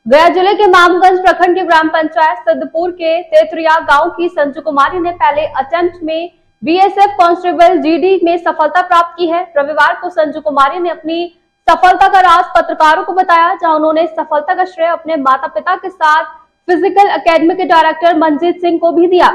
गया जिले के मामगंज प्रखंड के ग्राम पंचायत सिद्धपुर के तेतरिया गांव की संजू कुमारी ने पहले अटेम्प्ट में बीएसएफ कांस्टेबल जीडी में सफलता प्राप्त की है। रविवार को संजू कुमारी ने अपनी सफलता का राज पत्रकारों को बताया, जहां उन्होंने सफलता का श्रेय अपने माता पिता के साथ फिजिकल एकेडमी के डायरेक्टर मनजीत सिंह को भी दिया।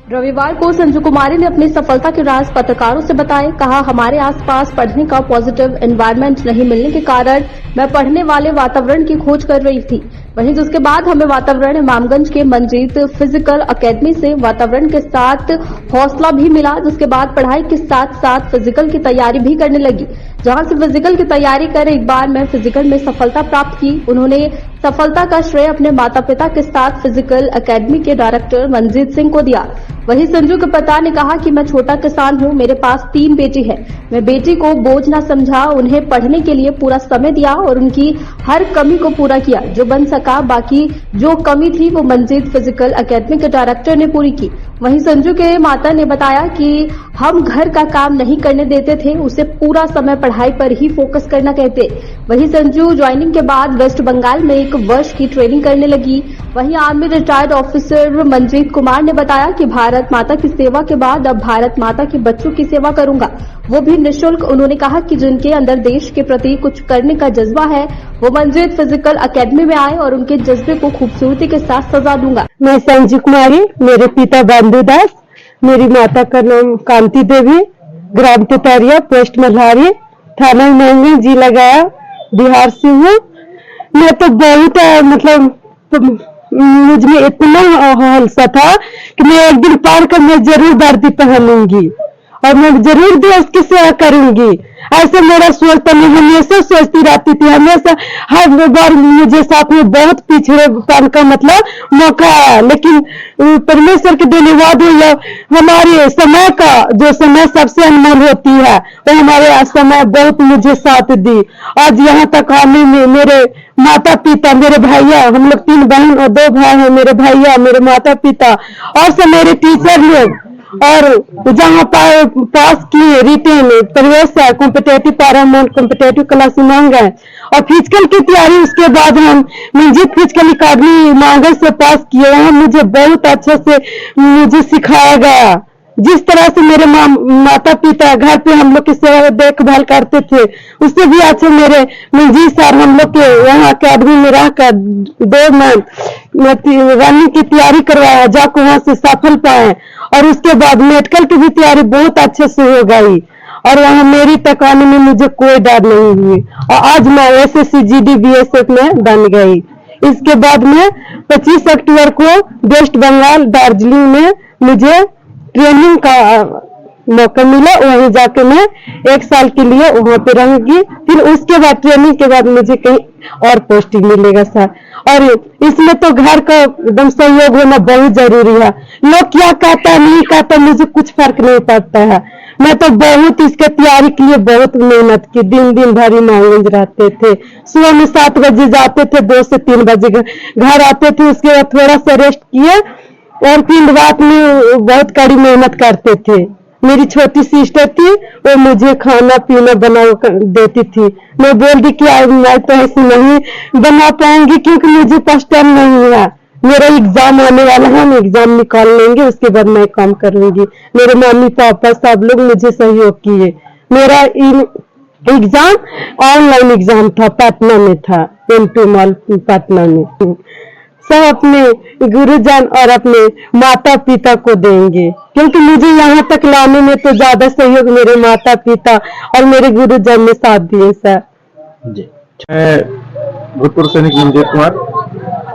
रविवार को संजू कुमारी ने अपनी सफलता के राज पत्रकारों से बताए। कहा, हमारे आसपास पढ़ने का पॉजिटिव एनवायरनमेंट नहीं मिलने के कारण मैं पढ़ने वाले वातावरण की खोज कर रही थी। वहीं जिसके बाद हमें वातावरण मामगंज के मनजीत फिजिकल एकेडमी से वातावरण के साथ हौसला भी मिला, जिसके बाद पढ़ाई के साथ साथ फिजिकल की तैयारी भी करने लगी। जहां से फिजिकल की तैयारी कर एक बार मैं फिजिकल में सफलता प्राप्त की। उन्होंने सफलता का श्रेय अपने माता पिता के साथ फिजिकल एकेडमी के डायरेक्टर मनजीत सिंह को दिया। वहीं संजू के पिता ने कहा कि मैं छोटा किसान हूं, मेरे पास 3 बेटी है। मैं बेटी को बोझ न समझा, उन्हें पढ़ने के लिए पूरा समय दिया और उनकी हर कमी को पूरा किया जो बन सका। बाकी जो कमी थी वो मनजीत फिजिकल एकेडमी के डायरेक्टर ने पूरी की। वहीं संजू के माता ने बताया कि हम घर का काम नहीं करने देते थे, उसे पूरा समय पढ़ाई पर ही फोकस करना कहते। वहीं संजू ज्वाइनिंग के बाद वेस्ट बंगाल में 1 वर्ष की ट्रेनिंग करने लगी। वहीं army retired officer Manjeet Kumar ने बताया कि भारत माता की सेवा के बाद अब भारत माता के बच्चों की सेवा करूंगा, वो भी निःशुल्क। उन्होंने कहा कि जिनके अंदर देश के प्रति कुछ करने का जज्बा है वो मनजीत फिजिकल एकेडमी में आए और उनके जज्बे को खूबसूरती के साथ सजा दूंगा। मैं संजू कुमारी, मेरे पिता बंधुदास, मेरी माता का नाम कांति देवी, ग्राम तेतरिया, पोस्ट मल्हारी, थाना महंगी, जिला गया, बिहार से हूँ। मैं तो बहुत मुझ में इतना हौसला था कि मैं एक दिन पार कर मैं जरूर वर्दी पहनूंगी और मैं जरूर देश की सेवा करूंगी। ऐसे मेरा सोचता, मैं हमेशा सोचती रहती थी। हमेशा हर बार मुझे साथ में बहुत पिछड़े पान का मौका आया, लेकिन परमेश्वर के धन्यवाद हो, हमारे समय का जो समय सबसे अनमोल होती है वो हमारे समय बहुत मुझे साथ दी। आज यहाँ तक आने में मेरे माता पिता, मेरे भैया, हम लोग 3 बहन और 2 भाई हैं, मेरे भैया, मेरे माता पिता और सब मेरे टीचर लोग, और जहाँ पास किए रिटेन प्रवेश है कॉम्पिटेटिव पैरामाउंट कॉम्पिटेटिव क्लास मांग गए और फिजिकल की तैयारी। उसके बाद हम मनजीत फिजिकल एकेडमी मांगल से पास किए। वहाँ मुझे बहुत अच्छे से मुझे सिखाया गया। जिस तरह से मेरे माता पिता घर पे हम लोग की सेवा देखभाल करते थे, उससे भी अच्छे मेरे मनजीत सर हम लोग के यहाँ अकेडमी में रहकर 2 मंथ रनिंग की तैयारी करवाया, जाकर वहाँ से सफल पाए। और उसके बाद मेडिकल की भी तैयारी बहुत अच्छे से हो गई और वहाँ मेरी टकाने में मुझे कोई डर नहीं हुई और आज मैं एसएससी जीडी बीएसएफ में बन गई। इसके बाद में 25 अक्टूबर को वेस्ट बंगाल दार्जिलिंग में मुझे ट्रेनिंग का मौका मिला। वहीं जाके मैं 1 साल के लिए वहाँ पे रहूंगी। फिर उसके बाद ट्रेनिंग के बाद मुझे कहीं और पोस्टिंग मिलेगा सर। और इसमें तो घर का एकदम सहयोग होना बहुत जरूरी है। लोग क्या कहता नहीं कहता, मुझे कुछ फर्क नहीं पड़ता है। मैं तो बहुत इसके तैयारी के लिए बहुत मेहनत की, दिन भर ही मांगंज रहते थे। सुबह में 7 बजे जाते थे, 2 से 3 बजे घर आते थे। उसके बाद थोड़ा सा रेस्ट किए और फिर रात में बहुत कड़ी मेहनत करते थे। मेरी छोटी सिस्टर थी, वो मुझे खाना पीना बना देती थी। मैं बोल दी कि मैं तो ऐसे नहीं बना पाऊंगी क्योंकि मुझे पास टाइम नहीं है। मेरा एग्जाम आने वाला है, हम एग्जाम निकाल लेंगे, उसके बाद मैं काम करूंगी। मेरे मम्मी पापा सब लोग मुझे सहयोग किए। मेरा एग्जाम ऑनलाइन एग्जाम था, पटना में था, M2 मॉल पटना में। सब अपने गुरुजन और अपने माता पिता को देंगे क्योंकि मुझे यहाँ तक लाने में तो ज्यादा सहयोग मेरे माता पिता और मेरे गुरुजन ने साथ दिए सर जी। मैं भूतपूर्व सैनिक मनजीत कुमार,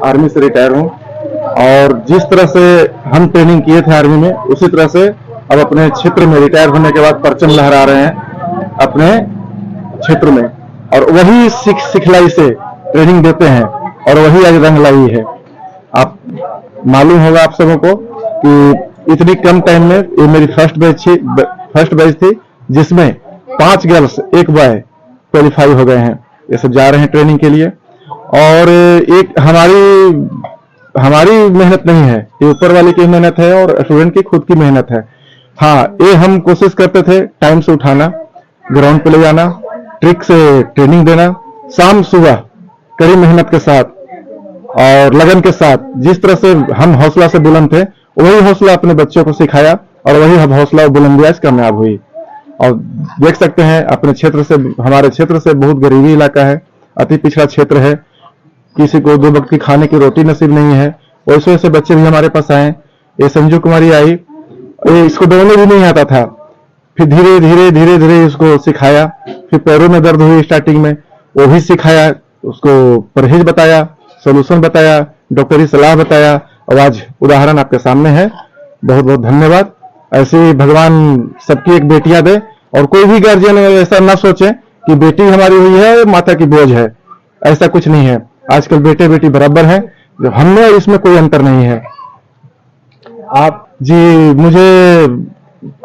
आर्मी से रिटायर हूँ और जिस तरह से हम ट्रेनिंग किए थे आर्मी में, उसी तरह से अब अपने क्षेत्र में रिटायर होने के बाद परचम लहरा रहे हैं अपने क्षेत्र में और वही सिखलाई से ट्रेनिंग देते हैं और वही आज रंग लाई है। आप मालूम होगा आप सबों को कि इतनी कम टाइम में ये मेरी फर्स्ट बैच थी जिसमें 5 गर्ल्स 1 बॉय क्वालिफाई हो गए हैं। ये सब जा रहे हैं ट्रेनिंग के लिए और एक हमारी मेहनत नहीं है, ये ऊपर वाले की मेहनत है और स्टूडेंट की खुद की मेहनत है। हाँ, ये हम कोशिश करते थे टाइम से उठाना, ग्राउंड पे ले जाना, ट्रिक से ट्रेनिंग देना, शाम सुबह कड़ी मेहनत के साथ और लगन के साथ जिस तरह से हम हौसला से बुलंद थे, वही हौसला अपने बच्चों को सिखाया और वही हम हौसला बुलंदियां कामयाब हुई। और देख सकते हैं अपने क्षेत्र से, हमारे क्षेत्र से बहुत गरीबी इलाका है, अति पिछड़ा क्षेत्र है, किसी को 2 वक्त की खाने की रोटी नसीब नहीं है। वैसे वैसे बच्चे भी हमारे पास आए। ये संजू कुमारी आई, इसको दौड़ने भी नहीं आता था, फिर धीरे धीरे धीरे धीरे इसको सिखाया। फिर पैरों में दर्द हुई स्टार्टिंग में, वो भी सिखाया, उसको परहेज बताया, सोल्यूशन बताया, डॉक्टरी सलाह बताया और आज उदाहरण आपके सामने है। बहुत बहुत धन्यवाद। ऐसे ही भगवान सबकी एक बेटियां दे और कोई भी गार्जियन ऐसा ना सोचे कि बेटी हमारी हुई है माता की बोझ है, ऐसा कुछ नहीं है। आजकल बेटे बेटी बराबर है, जो हमने इसमें कोई अंतर नहीं है। आप जी, मुझे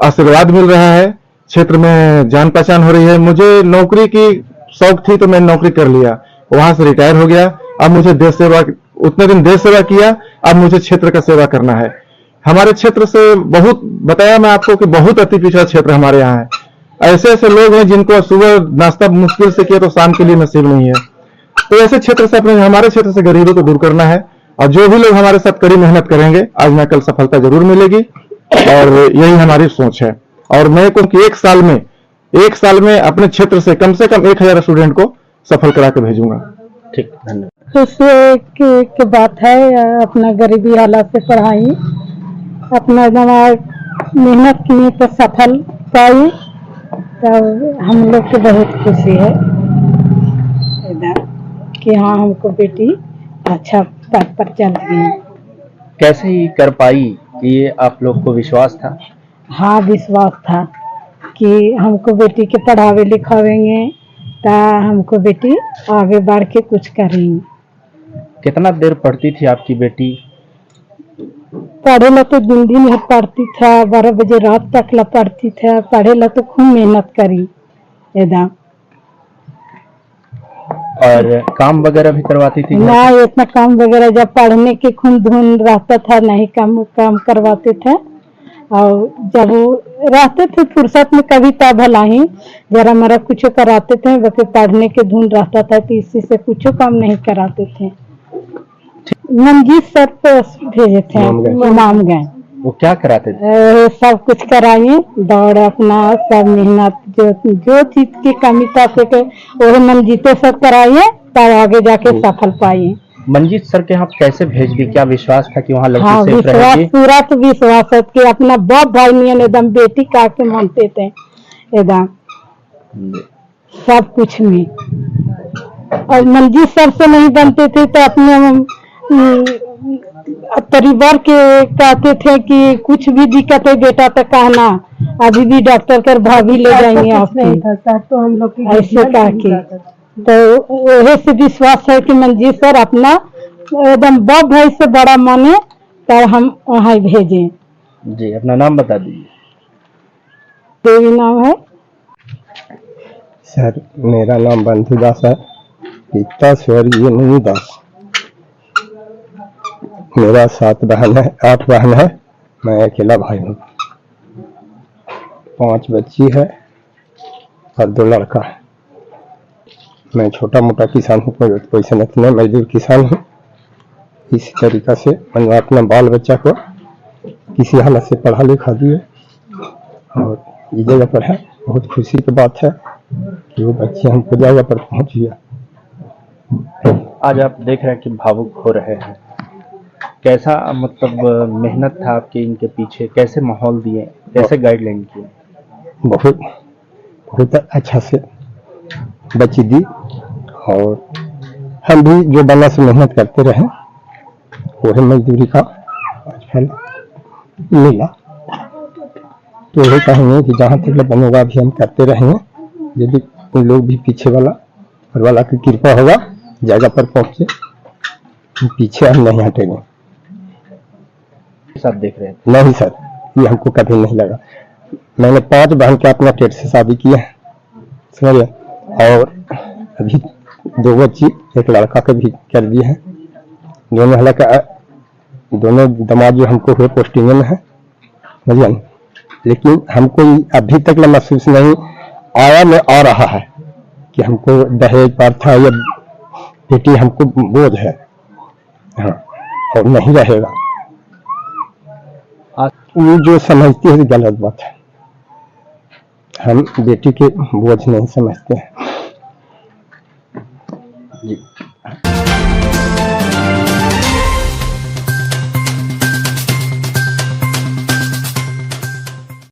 आशीर्वाद मिल रहा है, क्षेत्र में जान पहचान हो रही है। मुझे नौकरी की शौक थी तो मैंने नौकरी कर लिया, वहां से रिटायर हो गया। अब मुझे देश सेवा, उतने दिन देश सेवा किया, अब मुझे क्षेत्र का सेवा करना है। हमारे क्षेत्र से बहुत बताया मैं आपको कि बहुत अति पिछड़ा क्षेत्र हमारे यहाँ है। ऐसे ऐसे लोग हैं जिनको सुबह नाश्ता मुश्किल से किया तो शाम के लिए नसीब नहीं है। तो ऐसे क्षेत्र से अपने हमारे क्षेत्र से गरीबी को दूर करना है और जो भी लोग हमारे साथ कड़ी मेहनत करेंगे आज ना कल सफलता जरूर मिलेगी और यही हमारी सोच है। और मैं कहूँ कि एक साल में अपने क्षेत्र से कम 1000 स्टूडेंट को सफल करा के भेजूंगा। ठीक, धन्यवाद। खुशी की बात है, अपना गरीबी हालात से पढ़ाई, अपना दिमाग मेहनत की तो सफल पाई, तब हम लोग को बहुत खुशी है कि हाँ हमको बेटी अच्छा पद पर चल गई। कैसे ही कर पाई, ये आप लोग को विश्वास था? हाँ, विश्वास था कि हमको बेटी के पढ़ावे लिखावेंगे ता हमको बेटी आगे बढ़ के कुछ करेंगे। कितना देर पढ़ती थी आपकी बेटी? पढ़े ला तो दिन भर पढ़ती था, 12 बजे रात तक ला पढ़ती था। पढ़े ला तो खूब मेहनत करी एकदम। और काम वगैरह भी करवाती थी? ना, इतना काम वगैरह जब पढ़ने के खून धुन रहता था नहीं काम करवाते थे। और जब रहते थे फुर्सत में कभी तब भला ही जरा मरा कुछ कराते थे, वैसे पढ़ने के धुन रहता था तो इसी से कुछ काम नहीं कराते थे। मंजीत सर पे भेजे थे इमामगंज। वो क्या कराते थे? सब कुछ कराइए, दौड़ अपना सब मेहनत जो चीज की कमी था वो मंजीते सर कराइए, तब आगे जाके सफल पाइए। मंजीत सर के यहाँ कैसे भेज दी? क्या विश्वास था कि वहाँ लड़की हाँ, सेफ विश्वास रहेगी? पूरा तो विश्वास है कि अपना बाप भाई नियन एकदम बेटी का के मानते थे एकदम सब कुछ में। और मंजीत सर से नहीं बनते थे तो अपने परिवार के कहते थे कि कुछ भी दिक्कत है बेटा तो कहना, अभी भी डॉक्टर कर भाभी ले जाएंगे आपको, तो हम लोग ऐसे कह के। तो वही से विश्वास है कि मंजीत सर अपना एकदम बाप भाई से बड़ा माने, तब हम वहाँ भेजें। जी, अपना नाम बता दीजिए। देवी नाम है सर। मेरा नाम बंधु दास है, पिता स्वर्गीय नूनी दास। मेरा 8 बहन है, मैं अकेला भाई हूँ। 5 बच्ची है और 2 लड़का है। मैं छोटा मोटा किसान हूँ, पैसे नहीं, मजदूर किसान हूँ। इसी तरीका से मैंने अपना बाल बच्चा को किसी हालत से पढ़ा लिखा दिए और इस जगह पर है। बहुत खुशी की बात है कि वो बच्चे हमको जगह पर पहुँच गया। आज आप देख रहे हैं कि भावुक हो रहे हैं। कैसा मतलब मेहनत था आपके इनके पीछे? कैसे माहौल दिए, कैसे गाइडलाइन किए? बहुत अच्छा से बच्ची दी और हम भी जो बना से मेहनत करते रहे, वो मजदूरी का फल मिला। तो यही कहेंगे कि जहाँ तक बनेगा भी हम करते रहेंगे। यदि उन लोग भी पीछे वाला की कृपा होगा जगह पर पहुँचे, पीछे हम नहीं हटेंगे। सब देख रहे हैं? नहीं सर, ये हमको कभी नहीं लगा। मैंने 5 बहन के अपना टेट से शादी की है, समझिए। और अभी 2 बच्ची, 1 लड़का के भी कर दिए हैं। दोनों हालांकि दोनों दामाद जो हमको हुए पोस्टिंग में है, समझिए। लेकिन हमको अभी तक महसूस नहीं आया, में आ रहा है कि हमको दहेज प्रथा या बेटी हमको बोझ है, हाँ, और नहीं रहेगा। वो जो समझती है गलत बात है, हम बेटी के बोझ नहीं समझते हैं। जी।